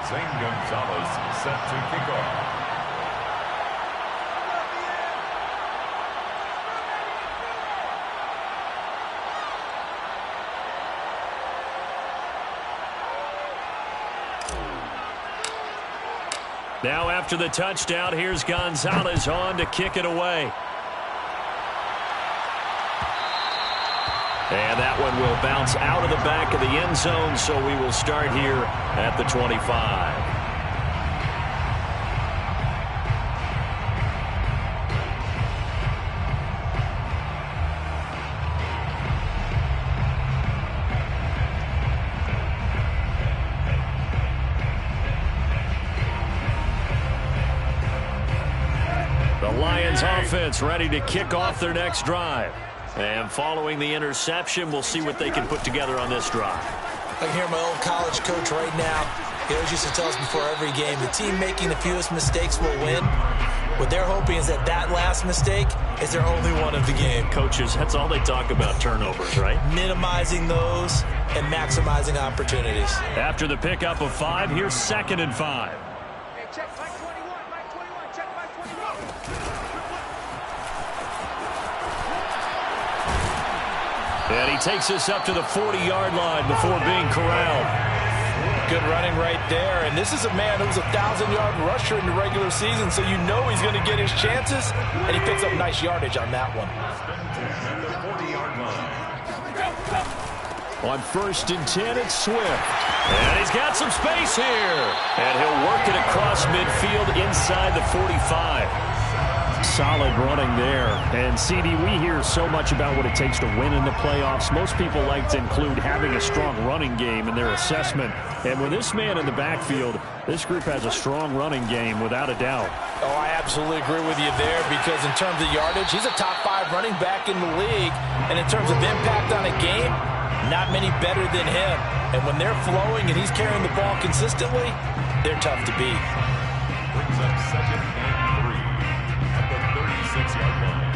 Zane Gonzalez set to kick off. Now after the touchdown, here's Gonzalez on to kick it away. And that one will bounce out of the back of the end zone, so we will start here at the 25. Offense ready to kick off their next drive. And following the interception, we'll see what they can put together on this drive. I can hear my old college coach right now. He always used to tell us before every game, the team making the fewest mistakes will win. What they're hoping is that that last mistake is their only one of the game. Coaches, that's all they talk about, turnovers, right? Minimizing those and maximizing opportunities. After the pickup of 5, here's 2nd and 5. And he takes us up to the 40-yard line before being corralled. Good running right there. And this is a man who's a 1,000-yard rusher in the regular season, so you know he's going to get his chances. And he picks up nice yardage on that one. On 1st and 10, it's Swift. And he's got some space here. And he'll work it across midfield inside the 45. Solid running there. And, CD, we hear so much about what it takes to win in the playoffs. Most people like to include having a strong running game in their assessment. And with this man in the backfield, this group has a strong running game without a doubt. Oh, I absolutely agree with you there, because in terms of yardage, he's a top 5 running back in the league. And in terms of impact on a game, not many better than him. And when they're flowing and he's carrying the ball consistently, they're tough to beat. Brings up 2nd and 3 at the 36-yard line.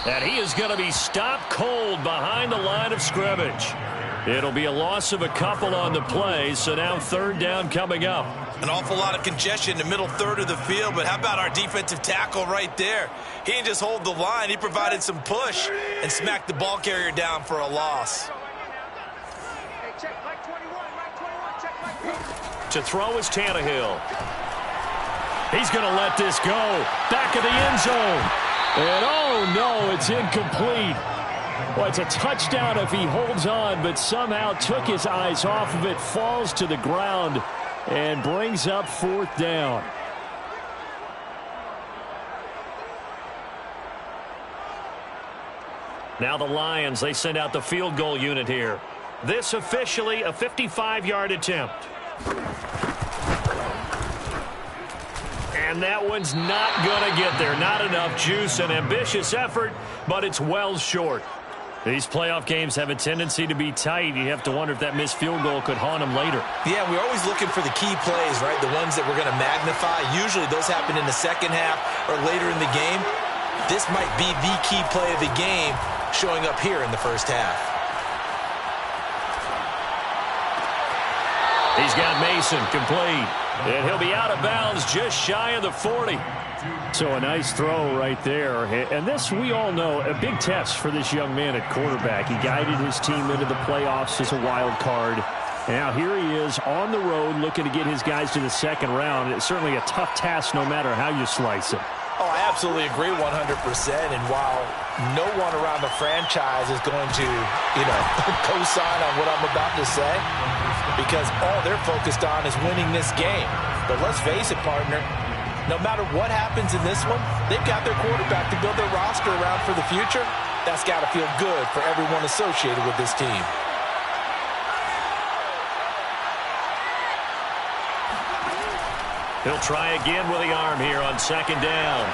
And he is going to be stopped cold behind the line of scrimmage. It'll be a loss of a couple on the play, so now 3rd down coming up. An awful lot of congestion in the middle third of the field, but how about our defensive tackle right there? He didn't just hold the line, he provided some push and smacked the ball carrier down for a loss. To throw is Tannehill. He's going to let this go. Back of the end zone. And oh no, it's incomplete. Well, it's a touchdown if he holds on, but somehow took his eyes off of it, falls to the ground, and brings up 4th down. Now the Lions, they send out the field goal unit here. This officially a 55-yard attempt. And that one's not going to get there. Not enough juice. An ambitious effort, but it's well short. These playoff games have a tendency to be tight. You have to wonder if that missed field goal could haunt them later. Yeah, we're always looking for the key plays, right? The ones that we're going to magnify. Usually those happen in the second half or later in the game. This might be the key play of the game showing up here in the first half. He's got Mason complete. And he'll be out of bounds just shy of the 40. So a nice throw right there. And this, we all know, a big test for this young man at quarterback. He guided his team into the playoffs as a wild card. And now here he is on the road looking to get his guys to the 2nd round. It's certainly a tough task no matter how you slice it. Oh, I absolutely agree 100%. And while no one around the franchise is going to, co-sign on what I'm about to say, because all they're focused on is winning this game. But let's face it, partner, no matter what happens in this one, they've got their quarterback to build their roster around for the future. That's got to feel good for everyone associated with this team. He'll try again with the arm here on 2nd down.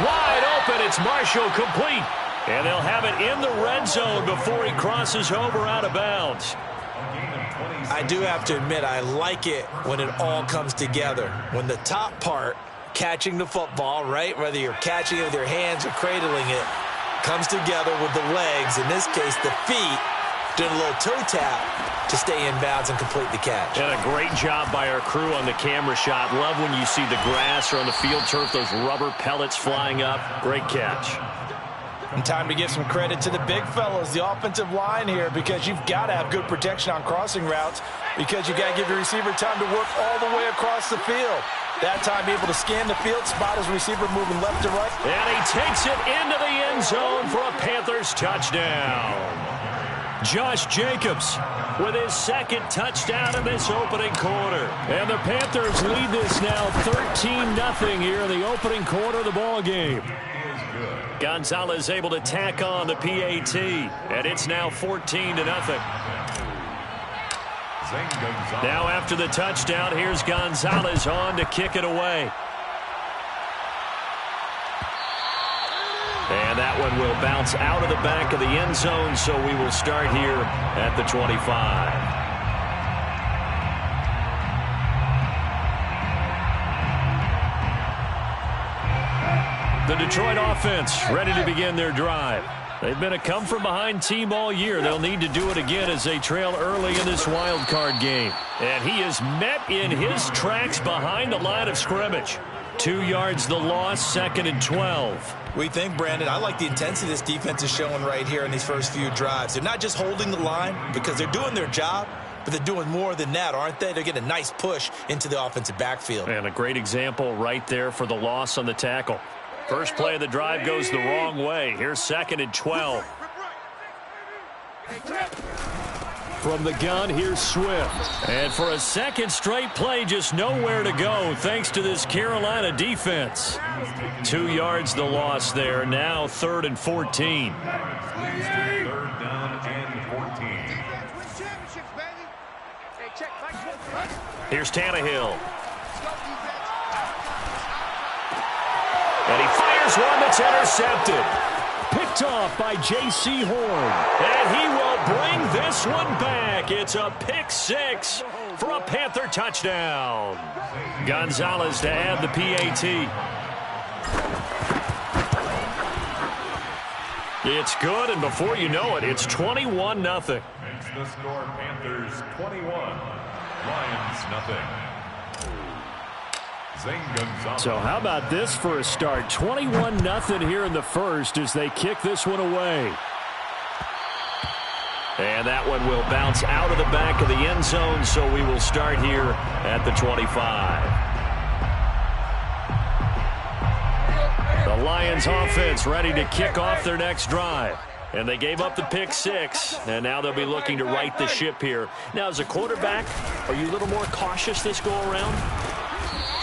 Wide open, it's Marshall, complete. And they'll have it in the red zone before he crosses over out of bounds. A gain of 20 I do have to admit, I like it when it all comes together. When the top part, catching the football, right, whether you're catching it with your hands or cradling it, comes together with the legs, in this case the feet, doing a little toe tap to stay in bounds and complete the catch. And a great job by our crew on the camera shot. Love when you see the grass or on the field turf, those rubber pellets flying up. Great catch. And time to give some credit to the big fellas, the offensive line here, because you've got to have good protection on crossing routes, because you've got to give your receiver time to work all the way across the field. That time able to scan the field, spot his receiver moving left to right. And he takes it into the end zone for a Panthers touchdown. Josh Jacobs with his second touchdown in this opening quarter. And the Panthers lead this now 13-0 here in the opening quarter of the ball game. Gonzalez able to tack on the PAT, and it's now 14-0. Now after the touchdown, here's Gonzalez on to kick it away. And that one will bounce out of the back of the end zone, so we will start here at the 25. The Detroit offense ready to begin their drive. They've been a come-from-behind team all year. They'll need to do it again as they trail early in this wild card game. And he is met in his tracks behind the line of scrimmage. 2 yards the loss, 2nd and 12. We think, Brandon, I like the intensity this defense is showing right here in these first few drives. They're not just holding the line because they're doing their job, but they're doing more than that, aren't they? They're getting a nice push into the offensive backfield. And a great example right there for the loss on the tackle. First play of the drive goes the wrong way. Here's 2nd and 12. From the gun, here's Swift. And for a second straight play, just nowhere to go thanks to this Carolina defense. 2 yards the loss there. Now 3rd and 14. 3rd down and 14. Here's Tannehill. And he fires one that's intercepted. Picked off by J.C. Horn. And he will bring this one back. It's a pick six for a Panther touchdown. Gonzalez to add the PAT. It's good, and before you know it, it's 21-0. Makes the score Panthers 21, Lions nothing. So how about this for a start? 21-0 here in the first as they kick this one away. And that one will bounce out of the back of the end zone, so we will start here at the 25. The Lions offense ready to kick off their next drive. And they gave up the pick six, and now they'll be looking to right the ship here. Now, as a quarterback, are you a little more cautious this go-around?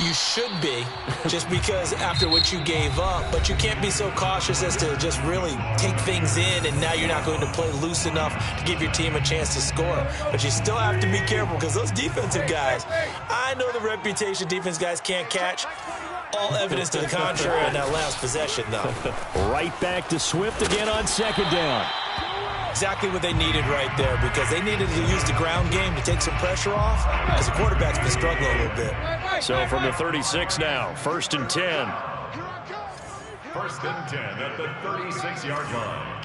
You should be, just because after what you gave up, but you can't be so cautious as to just really take things in, and now you're not going to play loose enough to give your team a chance to score. But you still have to be careful because those defensive guys, I know the reputation defense guys can't catch. All evidence to the contrary on that last possession, though. Right back to Swift again on 2nd down. Exactly what they needed right there, because they needed to use the ground game to take some pressure off, because the quarterback's been struggling a little bit. So from the 36 now, 1st and 10. 1st and 10 at the 36-yard line.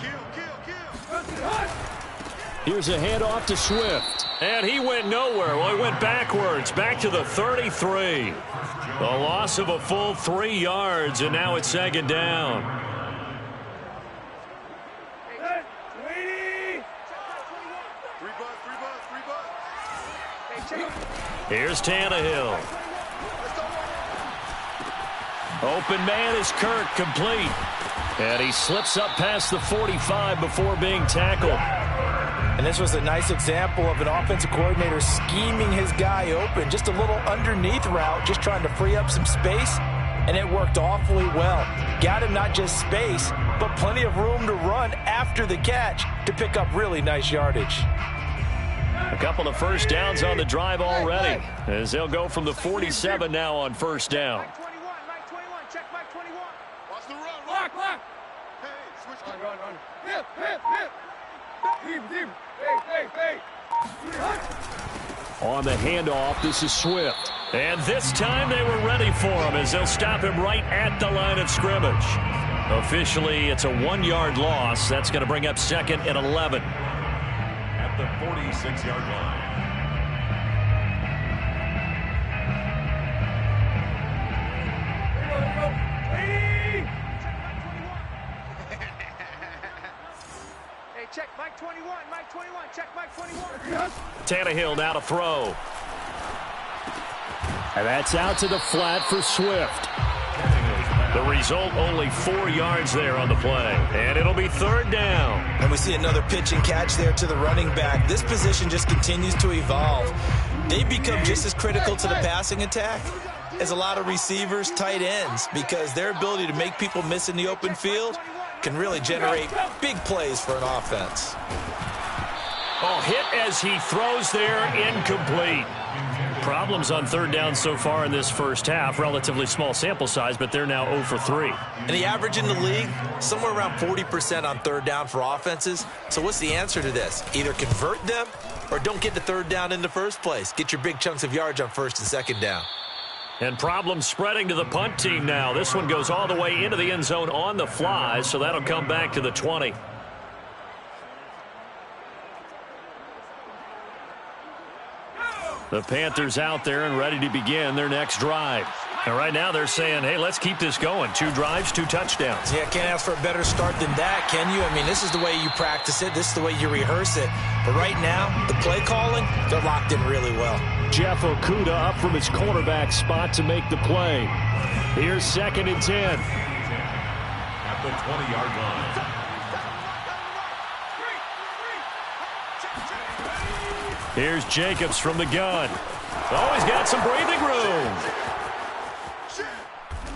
Here's a handoff to Swift. And he went nowhere. Well, he went backwards, back to the 33. The loss of a full 3 yards, and now it's 2nd down. Here's Tannehill. Open man is Kirk, complete. And he slips up past the 45 before being tackled. And this was a nice example of an offensive coordinator scheming his guy open. Just a little underneath route, just trying to free up some space. And it worked awfully well. Got him not just space, but plenty of room to run after the catch to pick up really nice yardage. A couple of first downs on the drive already, as they'll go from the 47 now on 1st down. On the handoff, this is Swift. And this time they were ready for him as they'll stop him right at the line of scrimmage. Officially, it's a 1-yard loss. That's going to bring up 2nd and 11. At the 46-yard line. Check Mike 21, Mike 21, check Mike 21. Tannehill now to throw. And that's out to the flat for Swift. The result, only 4 yards there on the play. And it'll be 3rd down. And we see another pitch and catch there to the running back. This position just continues to evolve. They become just as critical to the passing attack as a lot of receivers, tight ends, because their ability to make people miss in the open field can really generate big plays for an offense. Oh, hit as he throws there, incomplete. Problems on 3rd down so far in this first half. Relatively small sample size, but they're now 0 for 3. And the average in the league, somewhere around 40% on 3rd down for offenses. So what's the answer to this? Either convert them or don't get the 3rd down in the first place. Get your big chunks of yards on 1st and 2nd down. And problems spreading to the punt team now. This one goes all the way into the end zone on the fly, so that'll come back to the 20. The Panthers out there and ready to begin their next drive. And right now they're saying, hey, let's keep this going. 2 drives, 2 touchdowns. Yeah, can't ask for a better start than that, can you? I mean, this is the way you practice it. This is the way you rehearse it. But right now, the play calling, they're locked in really well. Jeff Okudah up from his cornerback spot to make the play. Here's 2nd and 10. At the 20-yard line. Here's Jacobs from the gun. Oh, he's got some breathing room.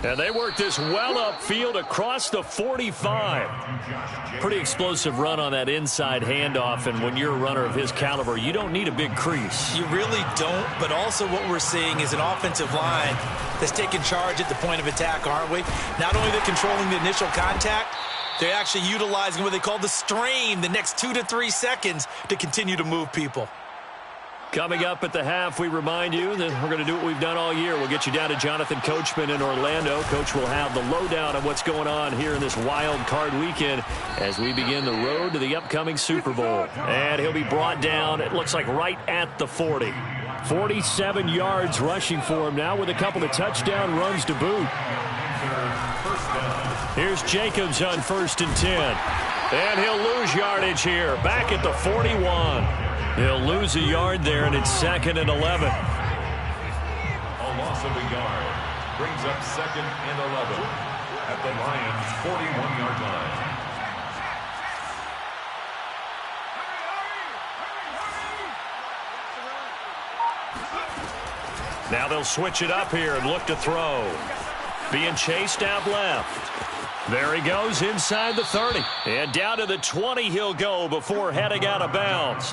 And they work this well upfield across the 45. Pretty explosive run on that inside handoff, and when you're a runner of his caliber, you don't need a big crease. You really don't, but also what we're seeing is an offensive line that's taking charge at the point of attack, aren't we? Not only they're controlling the initial contact, they're actually utilizing what they call the strain, the next 2 to 3 seconds to continue to move people. Coming up at the half, we remind you that we're going to do what we've done all year. We'll get you down to Jonathan Coachman in Orlando. Coach will have the lowdown on what's going on here in this wild card weekend as we begin the road to the upcoming Super Bowl. And he'll be brought down, it looks like, right at the 40. 47 yards rushing for him now with a couple of touchdown runs to boot. Here's Jacobs on 1st and 10. And he'll lose yardage here, back at the 41. He'll lose a yard there, and it's 2nd and 11. A loss of a yard brings up 2nd and 11 at the Lions' 41-yard line. Now they'll switch it up here and look to throw. Being chased out left. There he goes inside the 30. And down to the 20 he'll go before heading out of bounds.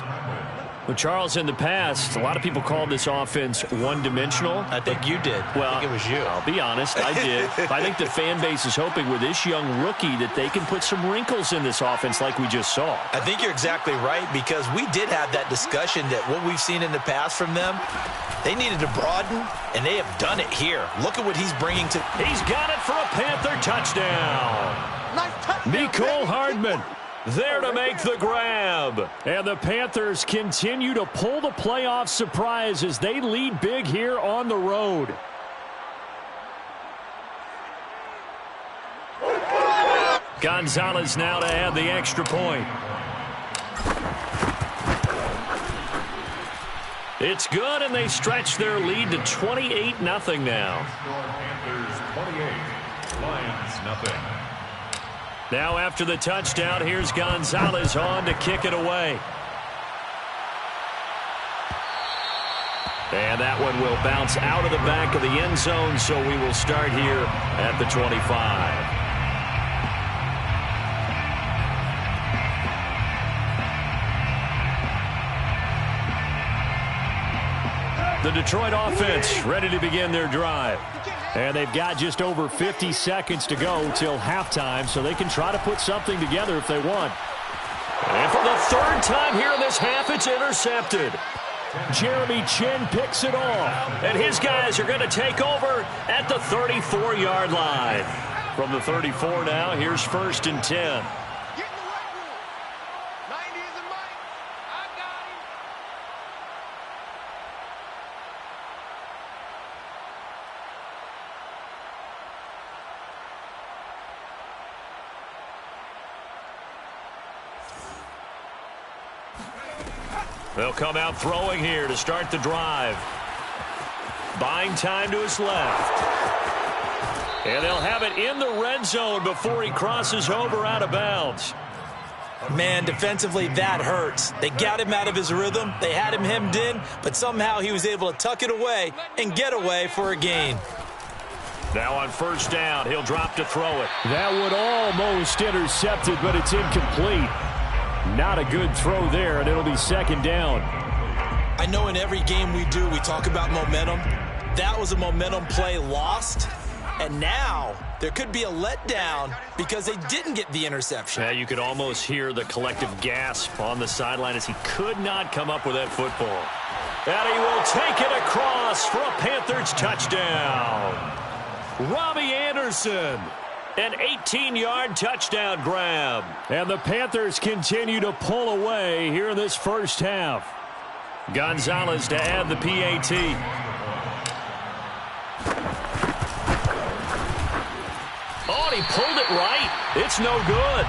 Well, Charles, in the past, a lot of people called this offense one-dimensional. I think you did. Well, I think it was you. I'll be honest, I did. I think the fan base is hoping with this young rookie that they can put some wrinkles in this offense like we just saw. I think you're exactly right, because we did have that discussion that what we've seen in the past from them, they needed to broaden, and they have done it here. Look at what he's bringing to... He's got it for a Panther touchdown. Nice touchdown. Mecole Hardman there to make the grab. And the Panthers continue to pull the playoff surprise as they lead big here on the road. Gonzalez now to add the extra point. It's good, and they stretch their lead to 28-0 now. Panthers 28, Lions nothing. Now after the touchdown, here's Gonzalez on to kick it away. And that one will bounce out of the back of the end zone, so we will start here at the 25. The Detroit offense ready to begin their drive. And they've got just over 50 seconds to go till halftime, so they can try to put something together if they want. And for the 3rd time here in this half, it's intercepted. Jeremy Chin picks it off. And his guys are going to take over at the 34-yard line. From the 34 now, here's 1st and 10. They'll come out throwing here to start the drive. Buying time to his left. And they'll have it in the red zone before he crosses over out of bounds. Man, defensively, that hurts. They got him out of his rhythm. They had him hemmed in, but somehow he was able to tuck it away and get away for a gain. Now on 1st down, he'll drop to throw it. That would almost intercepted, but it's incomplete. Not a good throw there, and it'll be 2nd down. I know in every game we do, we talk about momentum. That was a momentum play lost. And now there could be a letdown because they didn't get the interception. Yeah, you could almost hear the collective gasp on the sideline as he could not come up with that football. And he will take it across for a Panthers touchdown. Robbie Anderson. An 18-yard touchdown grab. And the Panthers continue to pull away here in this first half. Gonzalez to add the PAT. Oh, and he pulled it right. It's no good.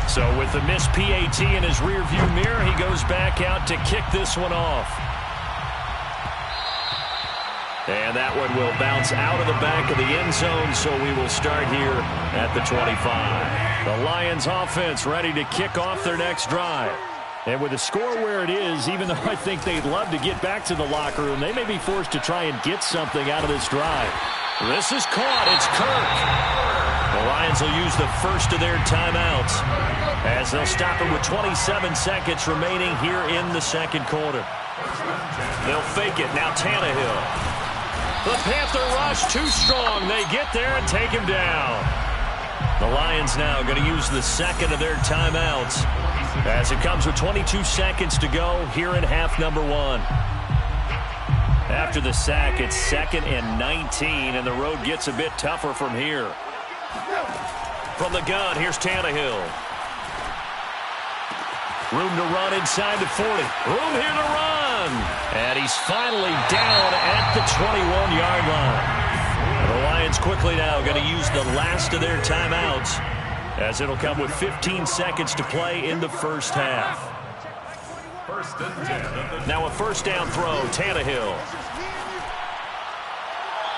So with the missed PAT in his rearview mirror, he goes back out to kick this one off. And that one will bounce out of the back of the end zone, so we will start here at the 25. The Lions offense ready to kick off their next drive. And with the score where it is, even though I think they'd love to get back to the locker room, they may be forced to try and get something out of this drive. This is caught. It's Kirk. The Lions will use the first of their timeouts as they'll stop it with 27 seconds remaining here in the second quarter. They'll fake it. Now Tannehill. The Panther rush too strong. They get there and take him down. The Lions now going to use the second of their timeouts as it comes with 22 seconds to go here in half number 1. After the sack, it's 2nd and 19, and the road gets a bit tougher from here. From the gun, here's Tannehill. Room to run inside the 40. Room here to run. And he's finally down at the 21-yard line. The Lions quickly now going to use the last of their timeouts as it'll come with 15 seconds to play in the first half. 1st and 10. Now a 1st down throw, Tannehill.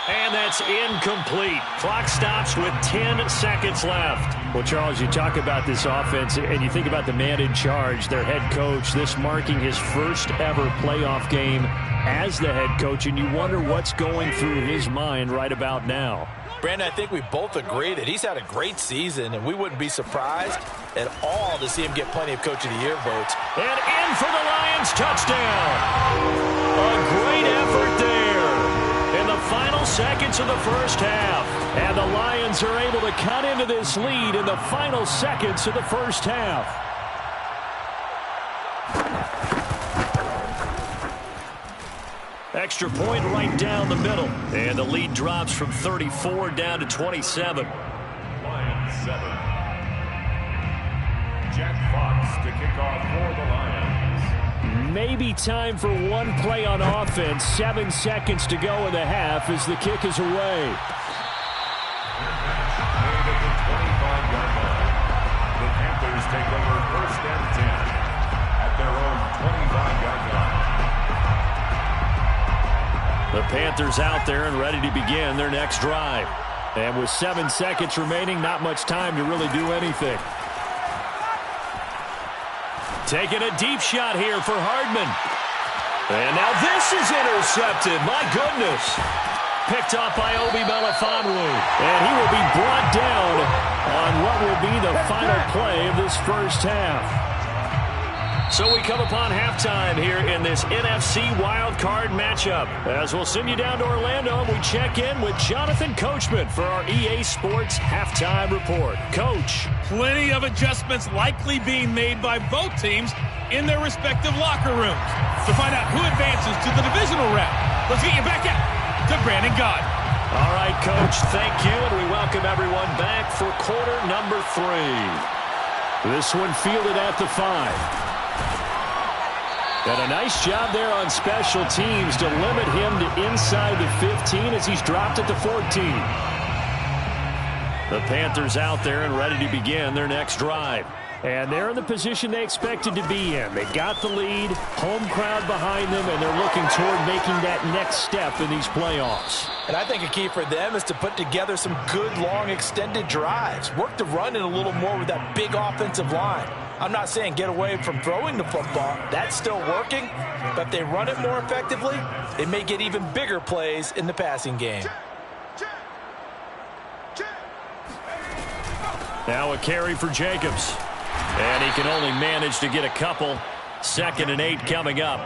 And that's incomplete. Clock stops with 10 seconds left. Well, Charles, you talk about this offense, and you think about the man in charge, their head coach, this marking his first ever playoff game as the head coach, and you wonder what's going through his mind right about now. Brandon, I think we both agree that he's had a great season, and we wouldn't be surprised at all to see him get plenty of Coach of the Year votes. And in for the Lions touchdown. A great effort there in the final seconds of the first half. And the Lions are able to cut into this lead in the final seconds of the first half. Extra point right down the middle. And the lead drops from 34 down to 27. Lions 7. Jack Fox to kick off for the Lions. Maybe time for one play on offense. 7 seconds to go in the half as the kick is away. Made at the 25-yard line. The Panthers take over 1st and 10 at their own 25-yard line. The Panthers out there and ready to begin their next drive. And with 7 seconds remaining, not much time to really do anything. Taking a deep shot here for Hardman. And now this is intercepted. My goodness. Picked off by Obi Melifonwu. And he will be brought down on what will be the final play of this first half. So we come upon halftime here in this NFC wildcard matchup. As we'll send you down to Orlando, we check in with Jonathan Coachman for our EA Sports Halftime Report. Coach. Plenty of adjustments likely being made by both teams in their respective locker rooms. To find out who advances to the divisional round, let's get you back out to Brandon Gaudin. All right, Coach, thank you, and we welcome everyone back for quarter number 3. This one fielded at the 5. And a nice job there on special teams to limit him to inside the 15 as he's dropped at the 14. The Panthers out there and ready to begin their next drive. And they're in the position they expected to be in. They've got the lead, home crowd behind them, and they're looking toward making that next step in these playoffs. And I think a key for them is to put together some good, long, extended drives. Work the run in a little more with that big offensive line. I'm not saying get away from throwing the football. That's still working. But if they run it more effectively, they may get even bigger plays in the passing game. Now a carry for Jacobs. And he can only manage to get a couple. 2nd and 8 coming up.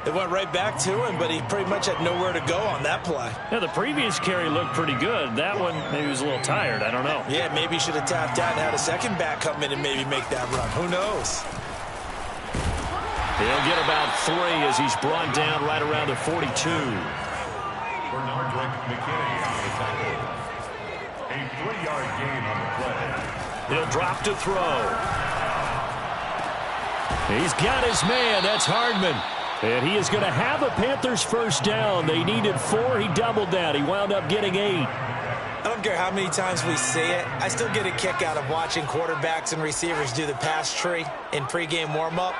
It went right back to him, but he pretty much had nowhere to go on that play. Yeah, the previous carry looked pretty good. That one, maybe he was a little tired. I don't know. Yeah, maybe he should have tapped out and had a second back come in and maybe make that run. Who knows? He'll get about 3 as he's brought down right around the 42. Bernard McKinney on the tackle. A 3-yard gain on the play. He'll drop to throw. He's got his man. That's Hardman. And he is going to have a Panthers first down. They needed 4. He doubled that. He wound up getting 8. I don't care how many times we say it. I still get a kick out of watching quarterbacks and receivers do the pass tree in pregame warm-up.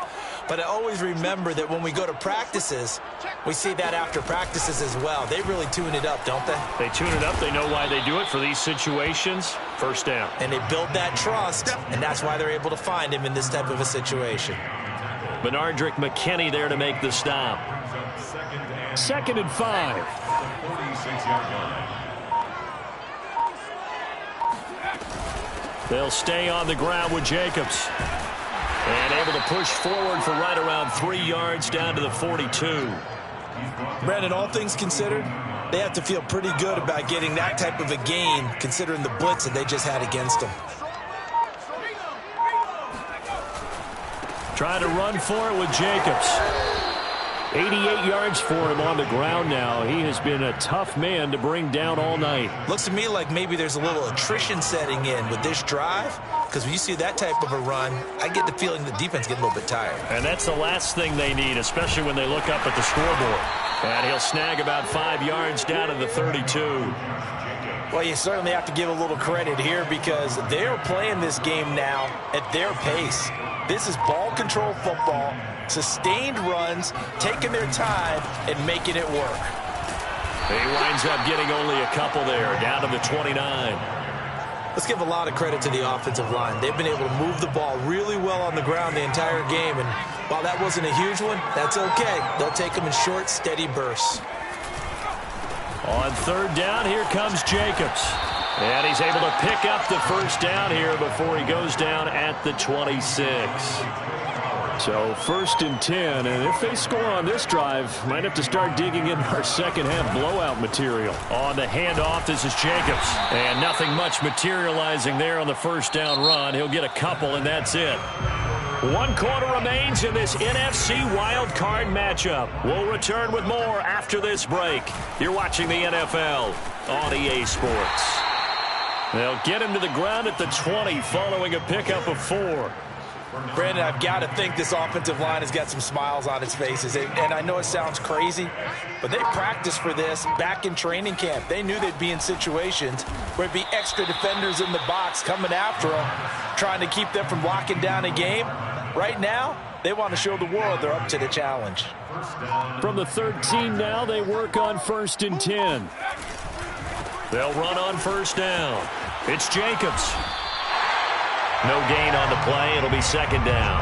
But I always remember that when we go to practices, we see that after practices as well. They really tune it up, don't they? They tune it up. They know why they do it for these situations. First down. And they build that trust, and that's why they're able to find him in this type of a situation. Bernard McKinney there to make the stop. 2nd and 5. 46-yard line. They'll stay on the ground with Jacobs. And able to push forward for right around 3 yards down to the 42. Brandon, all things considered, they have to feel pretty good about getting that type of a gain considering the blitz that they just had against them. Trying to run for it with Jacobs. 88 yards for him on the ground now. He has been a tough man to bring down all night. Looks to me like maybe there's a little attrition setting in with this drive, because when you see that type of a run, I get the feeling the defense gets a little bit tired. And that's the last thing they need, especially when they look up at the scoreboard. And he'll snag about 5 yards down to the 32. Well, you certainly have to give a little credit here because they're playing this game now at their pace. This is ball control football, sustained runs, taking their time and making it work. He winds up getting only a couple there, down to the 29. Let's give a lot of credit to the offensive line. They've been able to move the ball really well on the ground the entire game, and while that wasn't a huge one, that's okay. They'll take them in short, steady bursts. On 3rd down, here comes Jacobs. And he's able to pick up the first down here before he goes down at the 26. So 1st and 10, and if they score on this drive, might have to start digging in our second half blowout material. On the handoff, this is Jacobs. And nothing much materializing there on the first down run. He'll get a couple, and that's it. 1 quarter remains in this NFC wildcard matchup. We'll return with more after this break. You're watching the NFL on EA Sports. They'll get him to the ground at the 20 following a pickup of 4. Brandon, I've got to think this offensive line has got some smiles on its faces. And I know it sounds crazy, but they practiced for this back in training camp. They knew they'd be in situations where it'd be extra defenders in the box coming after them, trying to keep them from locking down a game. Right now, they want to show the world they're up to the challenge. From the 13 now, they work on 1st and 10. They'll run on 1st down. It's Jacobs. No gain on the play. It'll be 2nd down.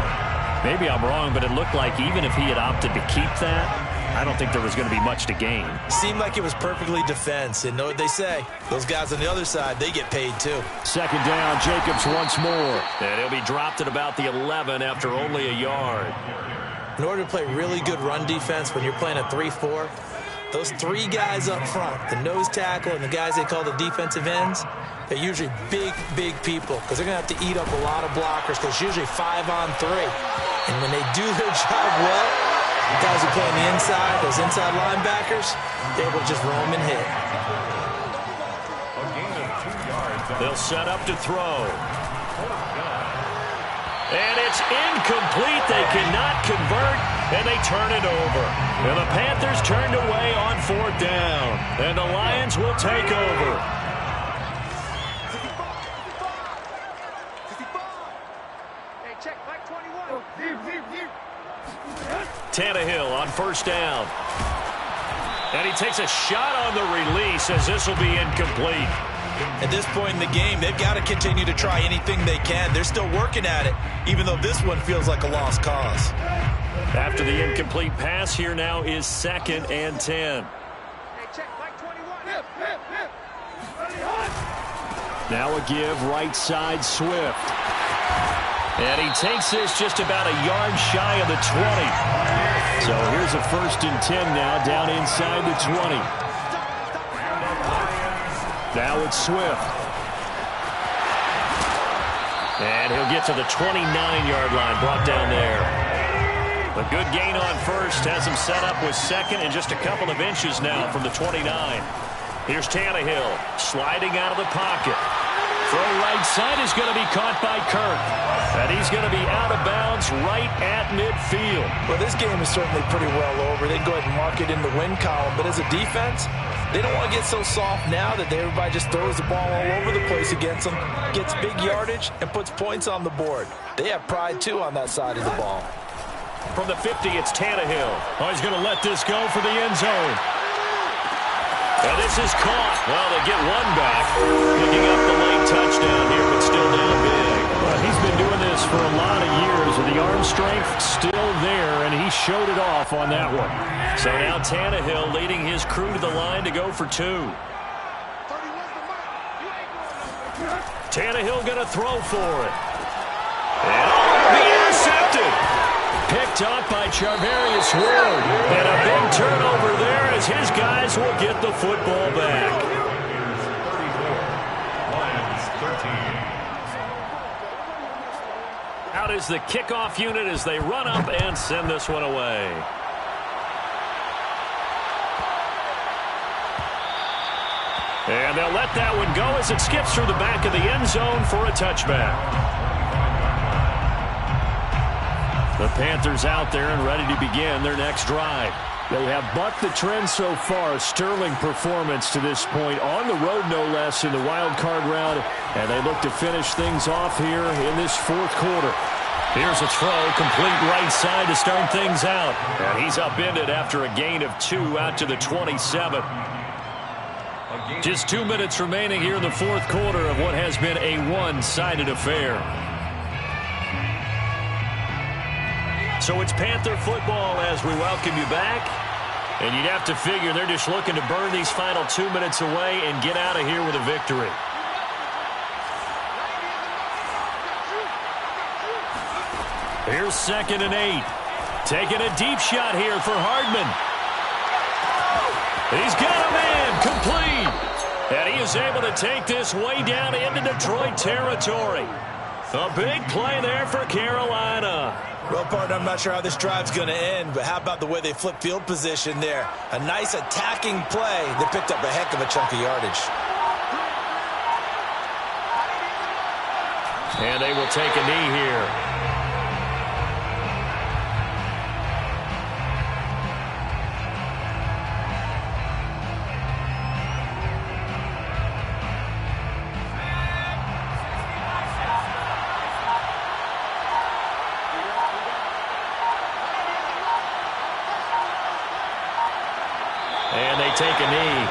Maybe I'm wrong, but it looked like even if he had opted to keep that, I don't think there was going to be much to gain. Seemed like it was perfectly defense. And know what they say, those guys on the other side, they get paid too. Second down, Jacobs once more. And he'll be dropped at about the 11 after only a yard. In order to play really good run defense when you're playing a 3-4, those three guys up front, the nose tackle and the guys they call the defensive ends, they're usually big, big people because they're going to have to eat up a lot of blockers because it's usually 5-on-3. And when they do their job well, the guys who play on the inside, those inside linebackers, they're able to just roam and hit. A gain of 2 yards. They'll set up to throw. And it's incomplete. They cannot convert, and they turn it over. And the Panthers turned away on 4th down. And the Lions will take over. Hey, check, Mike 21. Tannehill on 1st down. And he takes a shot on the release as this will be incomplete. At this point in the game, they've got to continue to try anything they can. They're still working at it, even though this one feels like a lost cause. After the incomplete pass, here now is 2nd and 10. Hey, check, Mike 21. Now a give right side Swift. And he takes this just about a yard shy of the 20. So here's a 1st and 10 now down inside the 20. Now it's Swift. And he'll get to the 29-yard line, brought down there. A good gain on 1st, has him set up with 2nd and just a couple of inches now from the 29. Here's Tannehill sliding out of the pocket. Throw right side is going to be caught by Kirk. And he's going to be out of bounds right at midfield. Well, this game is certainly pretty well over. They can go ahead and mark it in the win column. But as a defense, they don't want to get so soft now that everybody just throws the ball all over the place against them, gets big yardage, and puts points on the board. They have pride, too, on that side of the ball. From the 50, it's Tannehill. Oh, he's going to let this go for the end zone. And this is caught. Well, they get one back. Picking up the late touchdown here, but still down big. Well, he's been doing this for a lot of years, with the arm strength still there, and he showed it off on that one. So now Tannehill leading his crew to the line to go for 2. Tannehill going to throw for it. And it'll be intercepted. Picked up by Charvarius Ward. And a big turnover there as his guys will get the football back. Out is the kickoff unit as they run up and send this one away. And they'll let that one go as it skips through the back of the end zone for a touchback. The Panthers out there and ready to begin their next drive. They have bucked the trend so far. Sterling performance to this point, on the road no less in the wild card round, and they look to finish things off here in this 4th quarter. Here's a throw, complete right side to start things out. And he's upended after a gain of 2 out to the 27. Just 2 minutes remaining here in the 4th quarter of what has been a one-sided affair. So it's Panther football as we welcome you back. And you'd have to figure they're just looking to burn these final 2 minutes away and get out of here with a victory. Here's 2nd and 8. Taking a deep shot here for Hardman. He's got a man complete. And he is able to take this way down into Detroit territory. A big play there for Carolina. Well, partner, I'm not sure how this drive's going to end, but how about the way they flip field position there? A nice attacking play. They picked up a heck of a chunk of yardage. And they will take a knee here. And they take a knee.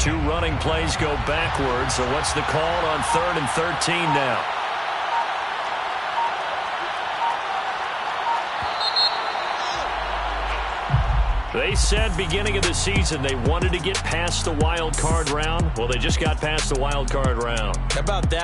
2 running plays go backwards. So what's the call on 3rd and 13 now? They said beginning of the season they wanted to get past the wild card round. Well, they just got past the wild card round. How about that?